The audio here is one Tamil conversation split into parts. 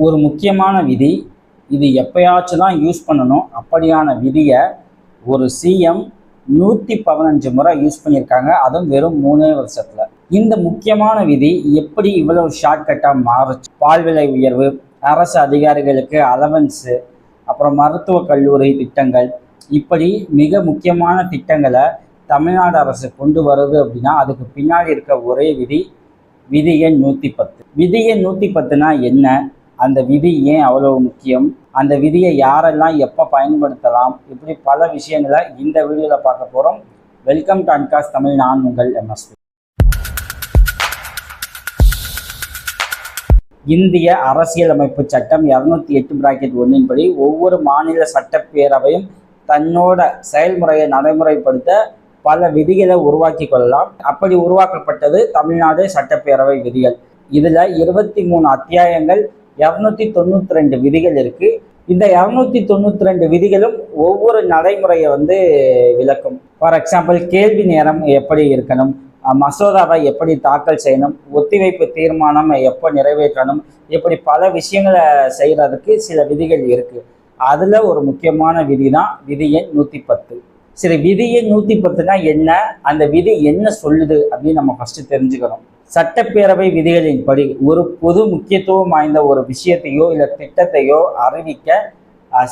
ஒரு முக்கியமான விதி. இது எப்பயாச்சும் தான் யூஸ் பண்ணணும். அப்படியான விதியை ஒரு சிஎம் 115 முறை யூஸ் பண்ணியிருக்காங்க, அதுவும் வெறும் 3 வருஷத்துல. இந்த முக்கியமான விதி எப்படி இவ்வளவு ஷார்ட்கட்டாக மாறுச்சு? பால் விலை உயர்வு, அரசு அதிகாரிகளுக்கு அலவன்ஸு, அப்புறம் மருத்துவக் கல்லூரி திட்டங்கள், இப்படி மிக முக்கியமான திட்டங்களை தமிழ்நாடு அரசு கொண்டு வருது அப்படின்னா அதுக்கு பின்னாடி இருக்க ஒரே விதி, விதி எண் 110. விதி எண் 110னா என்ன? அந்த விதி ஏன் அவ்வளவு முக்கியம்? அந்த விதியை யாரெல்லாம் எப்போ பயன்படுத்தலாம்? இப்படி பல விஷயங்களை இந்த வீடியோவில் பார்க்க போகிறோம். வெல்கம் டு அன்காஸ் தமிழ். நான் உங்கள் எம்எஸ்பி. இந்திய அரசியலமைப்பு சட்டம் 208(1) படி ஒவ்வொரு மாநில சட்டப்பேரவையும் தன்னோட செயல்முறையை நடைமுறைப்படுத்த பல விதிகளை உருவாக்கி கொள்ளலாம். அப்படி உருவாக்கப்பட்டது தமிழ்நாடு சட்டப்பேரவை விதிகள். இதில் 23 அத்தியாயங்கள், 292 விதிகள் இருக்கு. இந்த 292 விதிகளும் ஒவ்வொரு நடைமுறையை விளக்கும். ஃபார் எக்ஸாம்பிள், கேள்வி நேரம் எப்படி இருக்கணும், மசோதாவை எப்படி தாக்கல் செய்யணும், ஒத்திவைப்பு தீர்மானம் எப்போ நிறைவேற்றணும், இப்படி பல விஷயங்களை செய்யறதுக்கு சில விதிகள் இருக்கு. அதுல ஒரு முக்கியமான விதி தான் விதி எண் 110. சரி, விதி எண் 110னா என்ன? அந்த விதி என்ன சொல்லுது அப்படின்னு நம்ம ஃபர்ஸ்ட் தெரிஞ்சுக்கணும். சட்டப்பேரவை விதிகளின் படி ஒரு பொது முக்கியத்துவம் வாய்ந்த ஒரு விஷயத்தையோ இல்லை திட்டத்தையோ அறிவிக்க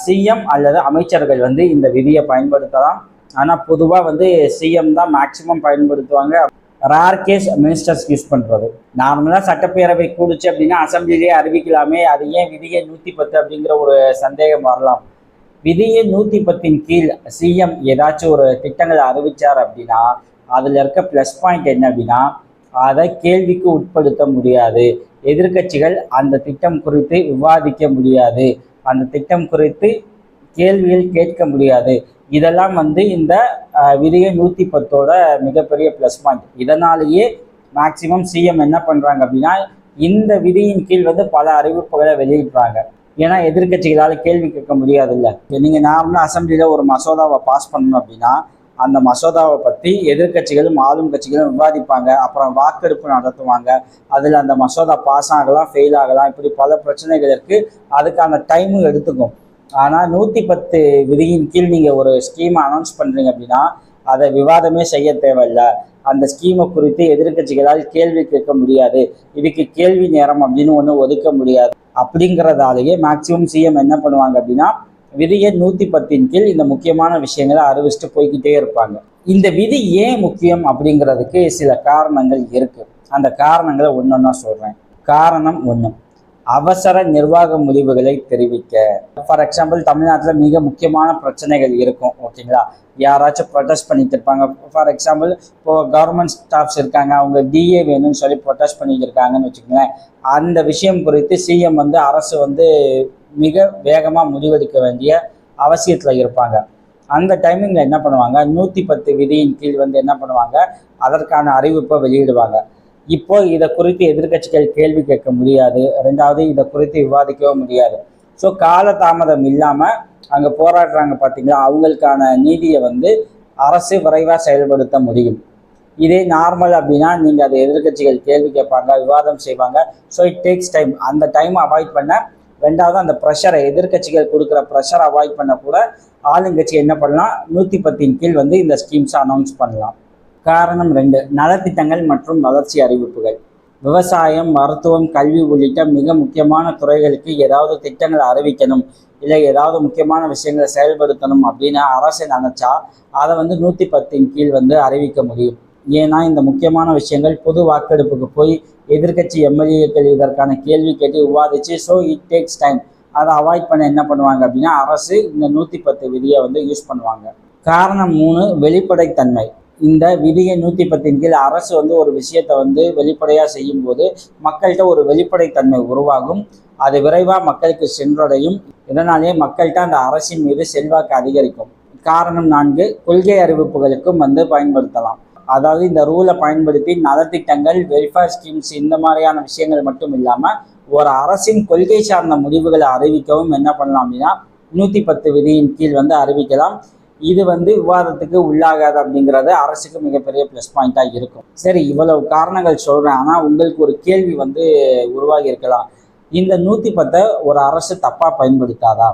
சிஎம் அல்லது அமைச்சர்கள் இந்த விதியை பயன்படுத்தலாம். ஆனால் பொதுவாக சிஎம் தான் மேக்சிமம் பயன்படுத்துவாங்க. ரேர் கேஸ் மினிஸ்டர்ஸ் யூஸ் பண்ணுறது. நார்மலாக சட்டப்பேரவை கூடுச்சு அப்படின்னா அசம்பிளிலேயே அறிவிக்கலாமே, அது ஏன் விதியை 110 அப்படிங்கிற ஒரு சந்தேகம் வரலாம். விதியை 110 கீழ் சிஎம் ஏதாச்சும் ஒரு திட்டங்களை அறிவிச்சார் அப்படின்னா அதில் இருக்க ப்ளஸ் பாயிண்ட் என்ன அப்படின்னா, அதை கேள்விக்கு உட்படுத்த முடியாது. எதிர்கட்சிகள் அந்த திட்டம் குறித்து விவாதிக்க முடியாது, அந்த திட்டம் குறித்து கேள்விகள் கேட்க முடியாது. இதெல்லாம் இந்த விதியை 110ஓட மிகப்பெரிய ப்ளஸ் பாயிண்ட். இதனாலேயே மேக்சிமம் சிஎம் என்ன பண்ணுறாங்க அப்படின்னா இந்த விதியின் கீழ் பல அறிவிப்புகளை வெளியிடுறாங்க. ஏன்னா எதிர்கட்சிகளால் கேள்வி கேட்க முடியாது. இல்லை, நீங்கள் நார்மலாக அசம்பிளியில் ஒரு மசோதாவை பாஸ் பண்ணணும் அப்படின்னா அந்த மசோதாவை பற்றி எதிர்கட்சிகளும் ஆளும் கட்சிகளும் விவாதிப்பாங்க. அப்புறம் வாக்கெடுப்பு நடத்துவாங்க. அதில் அந்த மசோதா பாஸ் ஆகலாம், ஃபெயில் ஆகலாம், இப்படி பல பிரச்சனைகள் இருக்குது. அதுக்கான டைமும் எடுத்துக்கும். ஆனால் 110 விதியின் கீழ் நீங்கள் ஒரு ஸ்கீமை அனௌன்ஸ் பண்ணுறீங்க அப்படின்னா அதை விவாதமே செய்ய தேவையில்லை. அந்த ஸ்கீமை குறித்து எதிர்கட்சிகளால் கேள்வி கேட்க முடியாது. இதுக்கு கேள்வி நேரம் அப்படின்னு ஒன்று ஒதுக்க முடியாது. அப்படிங்கிறதாலேயே மேக்சிமம் சிஎம் என்ன பண்ணுவாங்க அப்படின்னா விதியை 110 கீழ் இந்த முக்கியமான விஷயங்களை அறிவிச்சுட்டு போய்கிட்டே இருப்பாங்க. இந்த விதி ஏன் முக்கியம் அப்படிங்கிறதுக்கு சில காரணங்கள் இருக்கு. அந்த காரணங்களை ஒன்னொன்னா சொல்றேன். காரணம் 1, அவசர நிர்வாக முடிவுகளை தெரிவிக்க. ஃபார் எக்ஸாம்பிள், தமிழ்நாட்டில் மிக முக்கியமான பிரச்சனைகள் இருக்கும், ஓகேங்களா? யாராச்சும் ப்ரொட்டஸ்ட் பண்ணிட்டு இருப்பாங்க. ஃபார் எக்ஸாம்பிள், இப்போ கவர்மெண்ட் ஸ்டாஃப்ஸ் இருக்காங்க, அவங்க டிஏ வேணும்னு சொல்லி ப்ரொட்டஸ்ட் பண்ணிட்டு இருக்காங்கன்னு வச்சுக்கோங்களேன். அந்த விஷயம் குறித்து சிஎம் அரசு மிக வேகமாக முடிவெடுக்க வேண்டிய அவசியத்தில் இருப்பாங்க. அந்த டைமிங்கில் என்ன பண்ணுவாங்க, 110 விதியின் கீழ் என்ன பண்ணுவாங்க, அதற்கான அறிவிப்பை வெளியிடுவாங்க. இப்போ இதை குறித்து எதிர்கட்சிகள் கேள்வி கேட்க முடியாது. 2வது, இதை குறித்து விவாதிக்கவும் முடியாது. ஸோ காலதாமதம் இல்லாமல் அங்கே போராடுறாங்க பார்த்தீங்களா, அவங்களுக்கான நீதியை அரசு விரைவாக செயல்படுத்த முடியும். இதே நார்மல் அப்படின்னா நீங்கள் அதை எதிர்கட்சிகள் கேள்வி கேட்பாங்க, விவாதம் செய்வாங்க. So it takes time. அந்த டைம் அவாய்ட் பண்ண, 2வது அந்த ப்ரெஷரை, எதிர்கட்சிகள் கொடுக்குற ப்ரெஷரை அவாய்ட் பண்ண கூட ஆளுங்கட்சி என்ன பண்ணலாம், 110 கீழ் இந்த ஸ்கீம்ஸை அனௌன்ஸ் பண்ணலாம். காரணம் 2, நலத்திட்டங்கள் மற்றும் வளர்ச்சி அறிவிப்புகள். விவசாயம், மருத்துவம், கல்வி உள்ளிட்ட மிக முக்கியமான துறைகளுக்கு ஏதாவது திட்டங்களை அறிவிக்கணும், இல்லை ஏதாவது முக்கியமான விஷயங்களை செயல்படுத்தணும் அப்படின்னு அரசு நினைச்சா அதை 110 கீழ் அறிவிக்க முடியும். ஏன்னா இந்த முக்கியமான விஷயங்கள் பொது வாக்கெடுப்புக்கு போய் எதிர்கட்சி எம்எல்ஏக்கள் இதற்கான கேள்வி கேட்டு விவாதிச்சு, ஸோ இட் டேக்ஸ் டைம். அதை அவாய்ட் பண்ண என்ன பண்ணுவாங்க அப்படின்னா அரசு இந்த 110 விதியை யூஸ் பண்ணுவாங்க. காரணம் 3, வெளிப்படைத்தன்மை. இந்த விதியை 110 கீழ் அரசு ஒரு விஷயத்தை வெளிப்படையாக செய்யும் போது மக்கள்கிட்ட ஒரு வெளிப்படைத்தன்மை உருவாகும். அது விரைவாக மக்களுக்கு சென்றடையும். இதனாலேயே மக்கள்கிட்ட அந்த அரசின் மீது செல்வாக்கு அதிகரிக்கும். காரணம் 4, கொள்கை அறிவிப்புகளுக்கும் பயன்படுத்தலாம். அதாவது இந்த ரூலை பயன்படுத்தி நலத்திட்டங்கள், வெல்ஃபேர் ஸ்கீம்ஸ், இந்த மாதிரியான விஷயங்கள் மட்டும் இல்லாமல் ஒரு அரசின் கொள்கை சார்ந்த முடிவுகளை அறிவிக்கவும் என்ன பண்ணலாம் அப்படின்னா 110 விதியின் கீழ் அறிவிக்கலாம். இது விவாதத்துக்கு உள்ளாகாது அப்படிங்கிறது அரசுக்கு மிகப்பெரிய ப்ளஸ் பாயிண்டாக இருக்கும். சரி, இவ்வளவு காரணங்கள் சொல்கிறேன். ஆனால் உங்களுக்கு ஒரு கேள்வி உருவாகி இருக்கலாம். இந்த 110 ஒரு அரசு தப்பாக பயன்படுத்தாதா?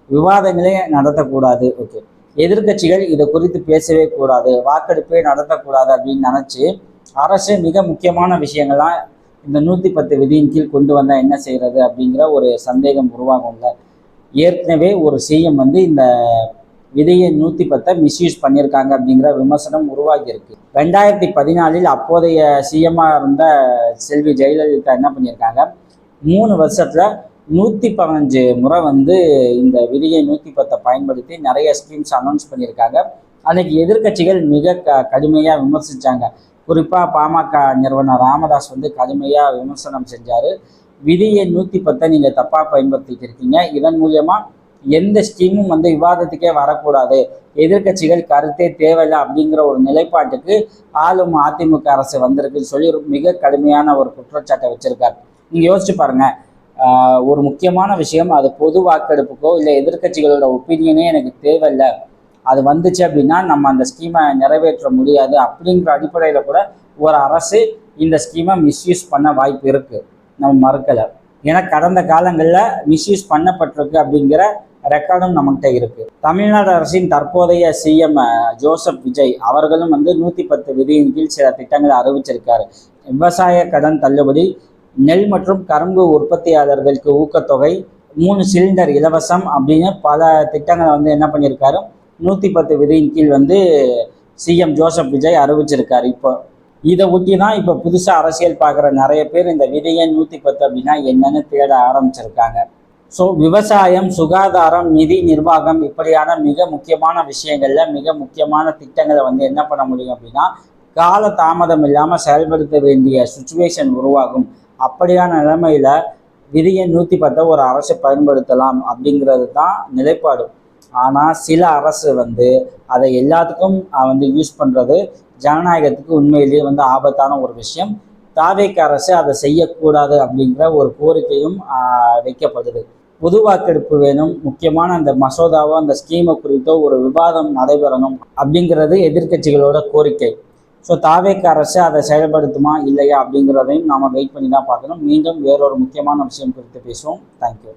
விவாதங்களே நடத்தக்கூடாது. ஓகே, எதிர்கட்சிகள் இதை குறித்து பேசவே கூடாது, வாக்கெடுப்பே நடத்தக்கூடாது அப்படின்னு நினச்சி அரசு மிக முக்கியமான விஷயங்கள்லாம் இந்த 110 விதியின் கீழ் கொண்டு வந்தால் என்ன செய்கிறது அப்படிங்கிற ஒரு சந்தேகம் உருவாகும்ல. ஏற்கனவே ஒரு சிஎம் இந்த விதியை 110 மிஸ்யூஸ் பண்ணியிருக்காங்க அப்படிங்கிற விமர்சனம் உருவாகி இருக்கு. 2014 அப்போதைய சிஎம்மாக இருந்த செல்வி ஜெயலலிதா என்ன பண்ணியிருக்காங்க, 3 வருஷத்துல 115 முறை இந்த விதியை 110 பயன்படுத்தி நிறைய ஸ்கீம்ஸ் அனௌன்ஸ் பண்ணியிருக்காங்க. அன்னைக்கு எதிர்கட்சிகள் மிக கடுமையாக விமர்சித்தாங்க. குறிப்பாக பாமக நிறுவனர் ராமதாஸ் கடுமையாக விமர்சனம் செஞ்சார். விதியை 110 நீங்கள் தப்பாக பயன்படுத்திட்டு இருக்கீங்க, இதன் மூலியமாக எந்த ஸ்கீமும் விவாதத்துக்கே வரக்கூடாது, எதிர்கட்சிகள் கருத்தே தேவையில்லை அப்படிங்கிற ஒரு நிலைப்பாட்டுக்கு ஆளும் அதிமுக அரசு வந்திருக்குன்னு சொல்லி மிக கடுமையான ஒரு குற்றச்சாட்டை வச்சிருக்காரு. நீங்கள் யோசிச்சு பாருங்க, ஒரு முக்கியமான விஷயம், அது பொது வாக்கெடுப்புக்கோ இல்லை எதிர்கட்சிகளோட ஒப்பீனியனே எனக்கு தேவையில்லை, அது வந்துச்சு அப்படின்னா நம்ம அந்த ஸ்கீமை நிறைவேற்ற முடியாது அப்படிங்கிற அடிப்படையில் கூட ஒரு அரசு இந்த ஸ்கீமை மிஸ்யூஸ் பண்ண வாய்ப்பு இருக்குது, நம்ம மறுக்கலை. ஏன்னா கடந்த காலங்களில் மிஸ்யூஸ் பண்ணப்பட்டிருக்கு அப்படிங்கிற ரெக்கார்டும் நம்மகிட்ட இருக்குது. தமிழ்நாடு அரசின் தற்போதைய சிஎம் ஜோசப் விஜய் அவர்களும் 110 விதியின் கீழ் சில திட்டங்களை அறிவிச்சிருக்காரு. விவசாய கடன் தள்ளுபடி, நெல் மற்றும் கரும்பு உற்பத்தியாளர்களுக்கு ஊக்கத்தொகை, 3 சிலிண்டர் இலவசம் அப்படின்னு பல திட்டங்களை என்ன பண்ணியிருக்காரு, 110 விதியின் கீழ் சிஎம் ஜோசப் விஜய் அறிவிச்சிருக்காரு. இப்போ இதை ஒட்டி தான் இப்போ புதுசாக அரசியல் பார்க்குற நிறைய பேர் இந்த விதியை 110 அப்படின்னா என்னன்னு தேட ஆரம்பிச்சிருக்காங்க. ஸோ விவசாயம், சுகாதாரம், நிதி நிர்வாகம் இப்படியான மிக முக்கியமான விஷயங்களில் மிக முக்கியமான திட்டங்களை என்ன பண்ண முடியும் அப்படின்னா கால தாமதம் இல்லாமல் செயல்படுத்த வேண்டிய சுச்சுவேஷன் உருவாகும். அப்படியான நிலைமையில் விதியை 110 ஒரு அரசு பயன்படுத்தலாம் அப்படிங்கிறது தான் நிலைப்பாடு. ஆனால் சில அரசு அதை எல்லாத்துக்கும் யூஸ் பண்ணுறது ஜனநாயகத்துக்கு உண்மையிலேயே ஆபத்தான ஒரு விஷயம். தாவேக அரசு அதை செய்யக்கூடாது அப்படிங்கிற ஒரு கோரிக்கையும் வைக்கப்படுது. பொது வாக்கெடுப்பு வேணும், முக்கியமான அந்த மசோதாவோ அந்த ஸ்கீமை குறித்தோ ஒரு விவாதம் நடைபெறணும் அப்படிங்கிறது எதிர்கட்சிகளோட கோரிக்கை. ஸோ தாவேக அரசு அதை செயல்படுத்துமா இல்லையா அப்படிங்கிறதையும் நாம் வெயிட் பண்ணி தான் பார்க்கணும். மீண்டும் வேறொரு முக்கியமான விஷயம் குறித்து பேசுவோம். தேங்க்யூ.